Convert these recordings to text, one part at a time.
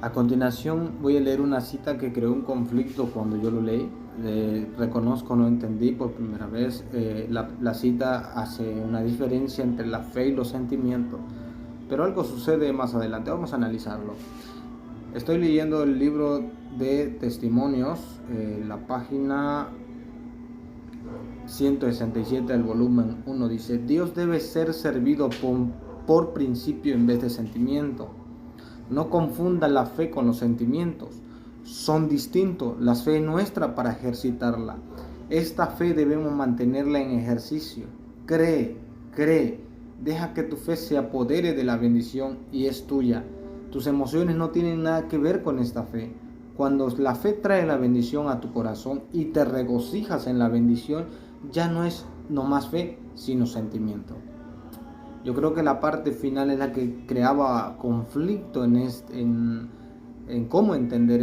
A continuación voy a leer una cita que creó un conflicto cuando yo lo leí. Reconozco, no entendí por primera vez. La cita hace una diferencia entre la fe y los sentimientos, pero algo sucede más adelante. Vamos a analizarlo. Estoy leyendo el libro de Testimonios, la página 167 del volumen 1 dice: Dios debe ser servido por principio en vez de sentimiento. No confunda la fe con los sentimientos. Son distintos. La fe es nuestra para ejercitarla. Esta fe debemos mantenerla en ejercicio. Cree. Deja que tu fe se apodere de la bendición y es tuya. Tus emociones no tienen nada que ver con esta fe. Cuando la fe trae la bendición a tu corazón y te regocijas en la bendición, ya no es nomás fe, sino sentimiento. Yo creo que la parte final es la que creaba conflicto en cómo entender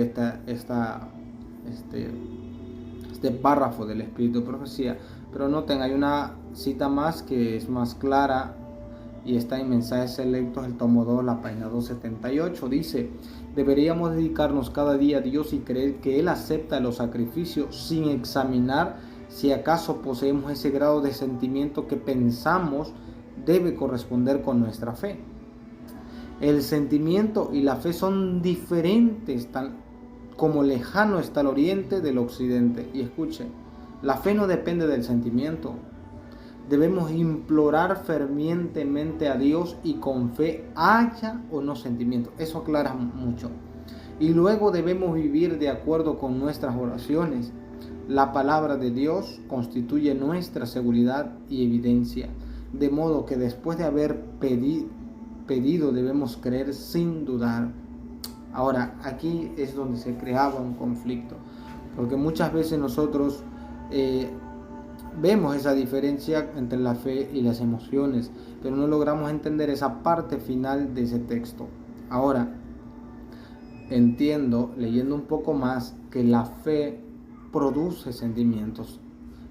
este párrafo del Espíritu de Profecía. Pero noten, hay una cita más que es más clara y está en Mensajes Selectos, el tomo 2, la página 278. Dice: deberíamos dedicarnos cada día a Dios y creer que Él acepta los sacrificios sin examinar si acaso poseemos ese grado de sentimiento que pensamos debe corresponder con nuestra fe. El sentimiento y la fe son diferentes, tan como lejano está el oriente del occidente. Y escuchen, la fe no depende del sentimiento. Debemos implorar fervientemente a Dios y con fe haya o no sentimiento. Eso aclara mucho. Y luego debemos vivir de acuerdo con nuestras oraciones. La palabra de Dios constituye nuestra seguridad y evidencia. De modo que después de haber pedido debemos creer sin dudar. Ahora, aquí es donde se creaba un conflicto, porque muchas veces nosotros vemos esa diferencia entre la fe y las emociones, pero no logramos entender esa parte final de ese texto. Ahora, entiendo, leyendo un poco más, que la fe produce sentimientos,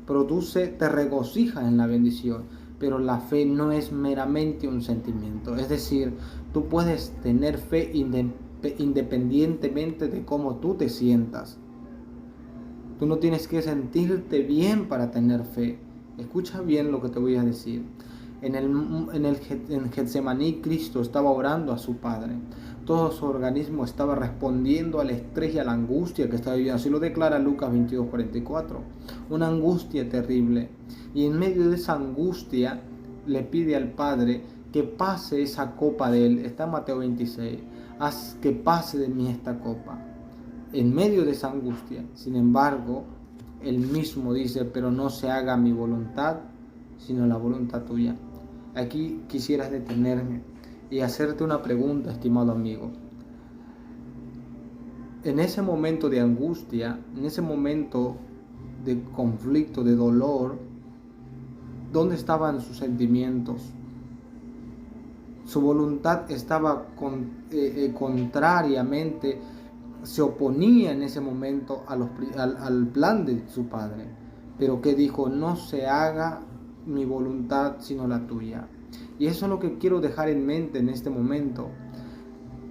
te regocijas en la bendición, pero la fe no es meramente un sentimiento. Es decir, tú puedes tener fe independientemente de cómo tú te sientas. Tú no tienes que sentirte bien para tener fe. Escucha bien lo que te voy a decir. En Getsemaní, Cristo estaba orando a su Padre. Todo su organismo estaba respondiendo al estrés y a la angustia que estaba viviendo. Así lo declara Lucas 22:44. Una angustia terrible. Y en medio de esa angustia le pide al Padre que pase esa copa de él. Está en Mateo 26. Haz que pase de mí esta copa. En medio de esa angustia, sin embargo, él mismo dice: pero no se haga mi voluntad, sino la voluntad tuya. Aquí quisieras detenerme y hacerte una pregunta, estimado amigo. En ese momento de angustia, en ese momento de conflicto, de dolor, ¿dónde estaban sus sentimientos? Su voluntad estaba contrariamente, se oponía en ese momento al plan de su Padre. Pero que dijo: no se haga mi voluntad sino la tuya. Y eso es lo que quiero dejar en mente en este momento.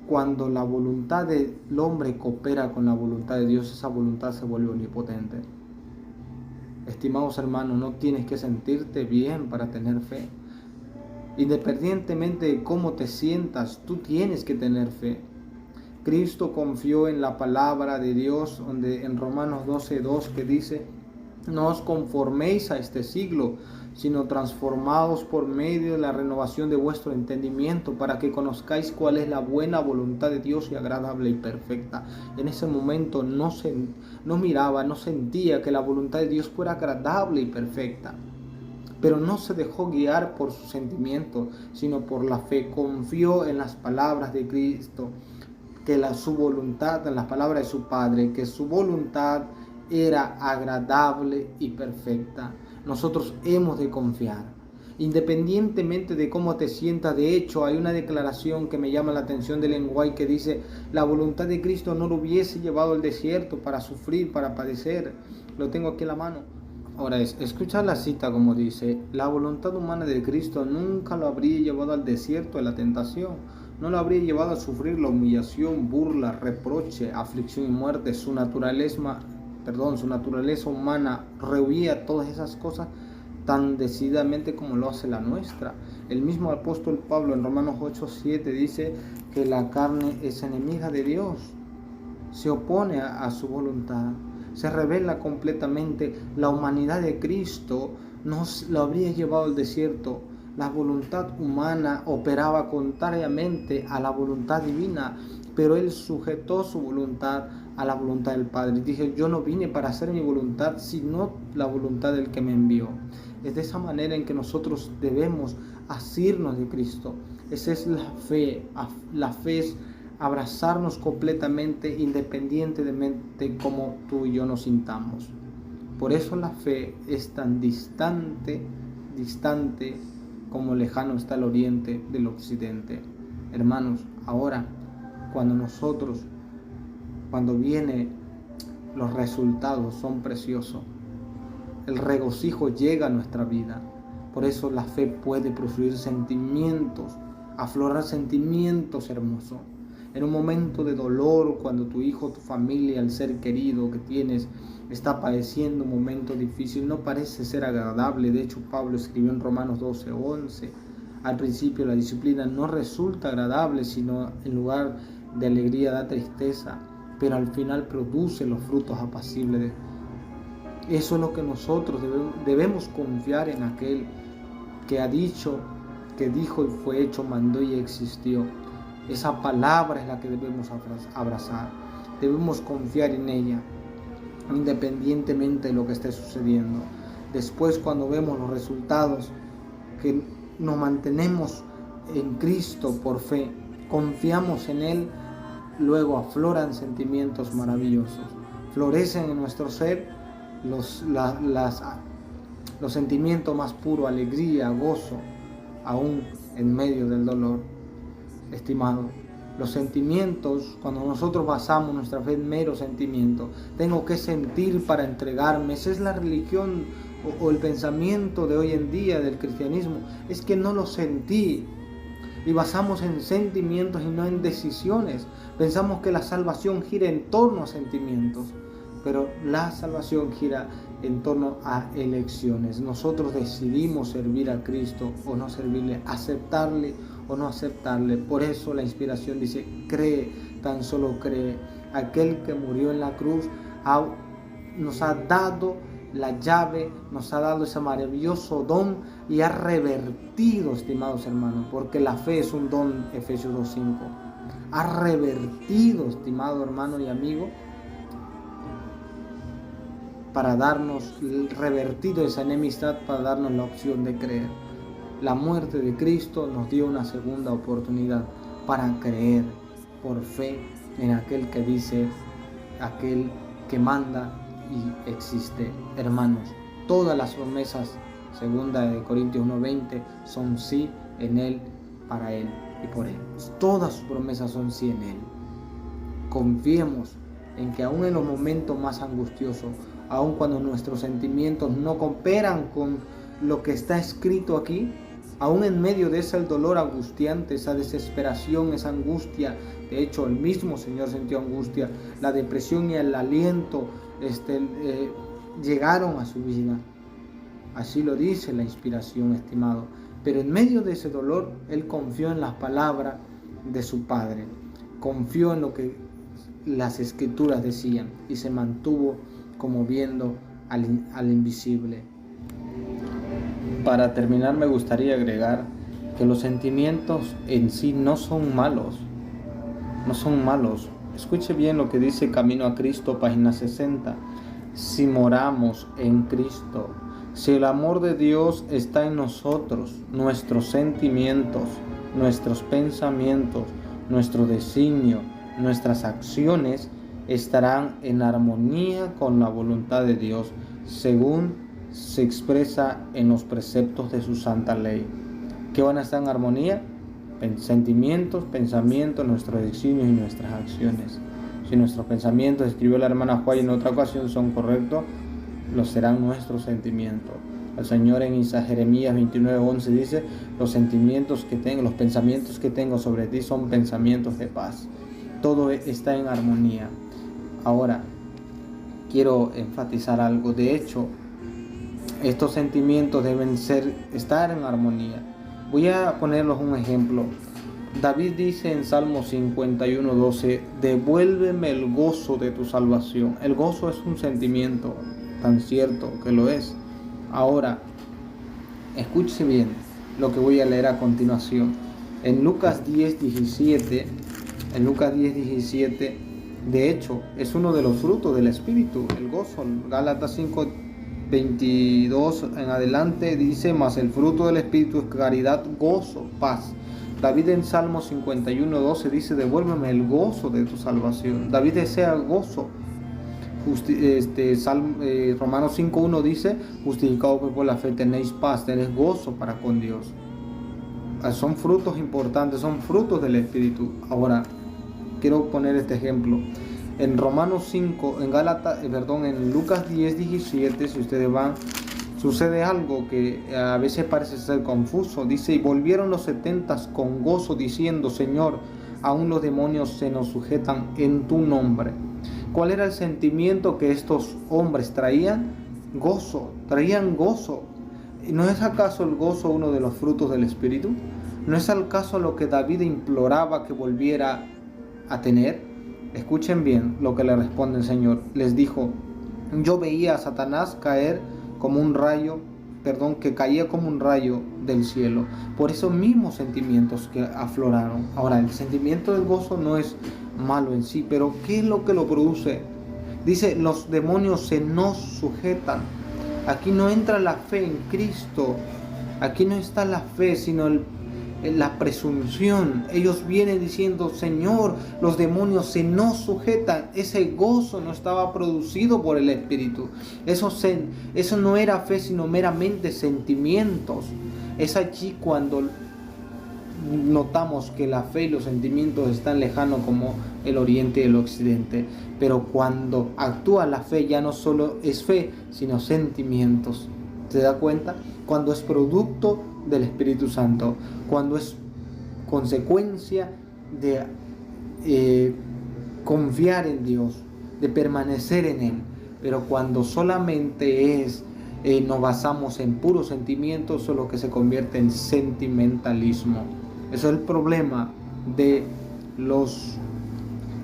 Cuando la voluntad del hombre coopera con la voluntad de Dios, esa voluntad se vuelve omnipotente. Estimados hermanos, no tienes que sentirte bien para tener fe. Independientemente de cómo te sientas, tú tienes que tener fe. Cristo confió en la palabra de Dios, donde en Romanos 12:2 que dice: no os conforméis a este siglo, sino transformados por medio de la renovación de vuestro entendimiento, para que conozcáis cuál es la buena voluntad de Dios y agradable y perfecta. En ese momento no sentía que la voluntad de Dios fuera agradable y perfecta, pero no se dejó guiar por sus sentimientos, sino por la fe. Confió en las palabras de Cristo, que su voluntad, en las palabras de su Padre, que su voluntad era agradable y perfecta. Nosotros hemos de confiar, independientemente de cómo te sientas. De hecho, hay una declaración que me llama la atención de Ellen White que dice: la voluntad de Cristo no lo hubiese llevado al desierto para sufrir, para padecer. Lo tengo aquí en la mano. Ahora, escucha la cita como dice: la voluntad humana de Cristo nunca lo habría llevado al desierto de la tentación, no lo habría llevado a sufrir la humillación, burla, reproche, aflicción y muerte. Su naturaleza humana rehuía todas esas cosas tan decididamente como lo hace la nuestra. El mismo apóstol Pablo en Romanos 8:7 dice que la carne es enemiga de Dios, se opone a su voluntad, se revela completamente. La humanidad de Cristo nos lo habría llevado al desierto. La voluntad humana operaba contrariamente a la voluntad divina, pero Él sujetó su voluntad a la voluntad del Padre. Dije, yo no vine para hacer mi voluntad, sino la voluntad del que me envió. Es de esa manera en que nosotros debemos asirnos de Cristo. Esa es la fe. La fe es abrazarnos completamente, independientemente como tú y yo nos sintamos. Por eso la fe es tan distante como lejano está el oriente del occidente. Hermanos, ahora cuando vienen los resultados son preciosos. El regocijo llega a nuestra vida. Por eso la fe puede producir sentimientos, aflorar sentimientos hermosos. En un momento de dolor, cuando tu hijo, tu familia, el ser querido que tienes está padeciendo un momento difícil, no parece ser agradable. De hecho, Pablo escribió en Romanos 12:11, al principio la disciplina no resulta agradable, sino en lugar de alegría da tristeza, pero al final produce los frutos apacibles. Eso es lo que nosotros debemos confiar en aquel que ha dicho, que dijo y fue hecho, mandó y existió. Esa palabra es la que debemos abrazar. Debemos confiar en ella, independientemente de lo que esté sucediendo. Después, cuando vemos los resultados, que nos mantenemos en Cristo por fe, confiamos en Él, luego afloran sentimientos maravillosos. Florecen en nuestro ser los sentimientos más puros, alegría, gozo, aún en medio del dolor. Estimado, los sentimientos, cuando nosotros basamos nuestra fe en mero sentimiento, tengo que sentir para entregarme. Esa es la religión o el pensamiento de hoy en día del cristianismo, es que no lo sentí. Y basamos en sentimientos y no en decisiones. Pensamos que la salvación gira en torno a sentimientos, pero la salvación gira en torno a elecciones. Nosotros decidimos servir a Cristo o no servirle, aceptarle o no aceptarle. Por eso la inspiración dice, cree, tan solo cree. Aquel que murió en la cruz nos ha dado la llave, nos ha dado ese maravilloso don y ha revertido, estimados hermanos, porque la fe es un don, Efesios 2:5. Ha revertido, estimado hermano y amigo, para darnos, revertido esa enemistad, para darnos la opción de creer. La muerte de Cristo nos dio una segunda oportunidad para creer por fe en aquel que dice, aquel que manda y existe. Hermanos, todas las promesas, 2 Corintios 1:20, son sí en Él, para Él y por Él. Todas sus promesas son sí en Él. Confiemos en que aún en los momentos más angustiosos, aun cuando nuestros sentimientos no cooperan con lo que está escrito aquí, aún en medio de ese dolor angustiante, esa desesperación, esa angustia, de hecho el mismo Señor sintió angustia, la depresión y el aliento llegaron a su vida. Así lo dice la inspiración, estimado. Pero en medio de ese dolor, Él confió en las palabras de su Padre, confió en lo que las Escrituras decían y se mantuvo como viendo al invisible. Para terminar, me gustaría agregar que los sentimientos en sí no son malos. Escuche bien lo que dice Camino a Cristo, página 60. Si moramos en Cristo, si el amor de Dios está en nosotros, nuestros sentimientos, nuestros pensamientos, nuestro designio, nuestras acciones estarán en armonía con la voluntad de Dios, según se expresa en los preceptos de su santa ley. ¿Qué van a estar en armonía? Sentimientos, pensamientos, nuestros designios y nuestras acciones. Si nuestros pensamientos, escribió la hermana Juárez en otra ocasión, son correctos, lo serán nuestros sentimientos. El Señor en Jeremías 29:11 dice, los sentimientos que tengo, los pensamientos que tengo sobre ti son pensamientos de paz. Todo está en armonía. Ahora, quiero enfatizar algo. De hecho, estos sentimientos deben estar en armonía. Voy a ponerles un ejemplo. David dice en Salmo 51:12, devuélveme el gozo de tu salvación. El gozo es un sentimiento, tan cierto que lo es. Ahora, escuche bien lo que voy a leer a continuación. En Lucas 10:17, de hecho, es uno de los frutos del Espíritu, el gozo. Gálatas 5:22 en adelante dice, mas el fruto del Espíritu es caridad, gozo, paz. David en Salmo 51:12 dice, devuélveme el gozo de tu salvación. David desea gozo. Romanos 5:1 dice, justificados por la fe tenéis paz, tenéis gozo para con Dios. Son frutos importantes, son frutos del Espíritu. Ahora, quiero poner este ejemplo. En Romanos 5, en Lucas 10:17, si ustedes van, sucede algo que a veces parece ser confuso. Dice, y volvieron los 70 con gozo diciendo, Señor, aún los demonios se nos sujetan en tu nombre. ¿Cuál era el sentimiento que estos hombres traían? Gozo, traían gozo. ¿No es acaso el gozo uno de los frutos del Espíritu? ¿No es acaso lo que David imploraba que volviera a tener? Escuchen bien lo que le responde el Señor. Les dijo, yo veía a Satanás caer como un rayo, que caía como un rayo del cielo, por esos mismos sentimientos que afloraron. Ahora, el sentimiento del gozo no es malo en sí, pero ¿qué es lo que lo produce? Dice, los demonios se nos sujetan. Aquí no entra la fe en Cristo, aquí no está la fe, sino la presunción. Ellos vienen diciendo, Señor, los demonios se nos sujetan. Ese gozo no estaba producido por el Espíritu. Eso no era fe, sino meramente sentimientos. Es allí cuando notamos que la fe y los sentimientos están lejanos como el oriente y el occidente. Pero cuando actúa la fe, ya no solo es fe, sino sentimientos. ¿Se da cuenta? Cuando es producto del Espíritu Santo, cuando es consecuencia de confiar en Dios, de permanecer en Él. Pero cuando solamente nos basamos en puros sentimientos, eso es lo que se convierte en sentimentalismo. Eso es el problema de los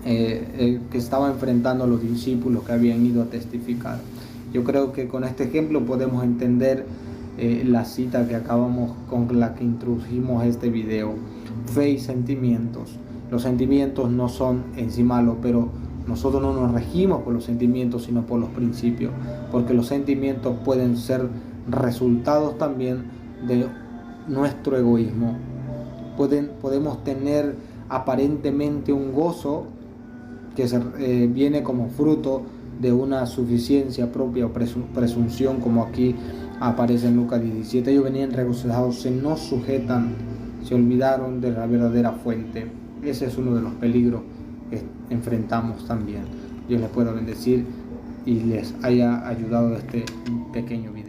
que estaban enfrentando a los discípulos que habían ido a testificar. Yo creo que con este ejemplo podemos entender la cita que acabamos con la que introdujimos este video. Fe y sentimientos. Los sentimientos no son en sí malos, pero nosotros no nos regimos por los sentimientos, sino por los principios, porque los sentimientos pueden ser resultados también de nuestro egoísmo. Podemos tener aparentemente un gozo que viene como fruto de una suficiencia propia o presunción, como aquí aparece en Lucas 17. Ellos venían regocijados, se nos sujetan, se olvidaron de la verdadera fuente. Ese es uno de los peligros que enfrentamos también. Dios les pueda bendecir y les haya ayudado este pequeño video.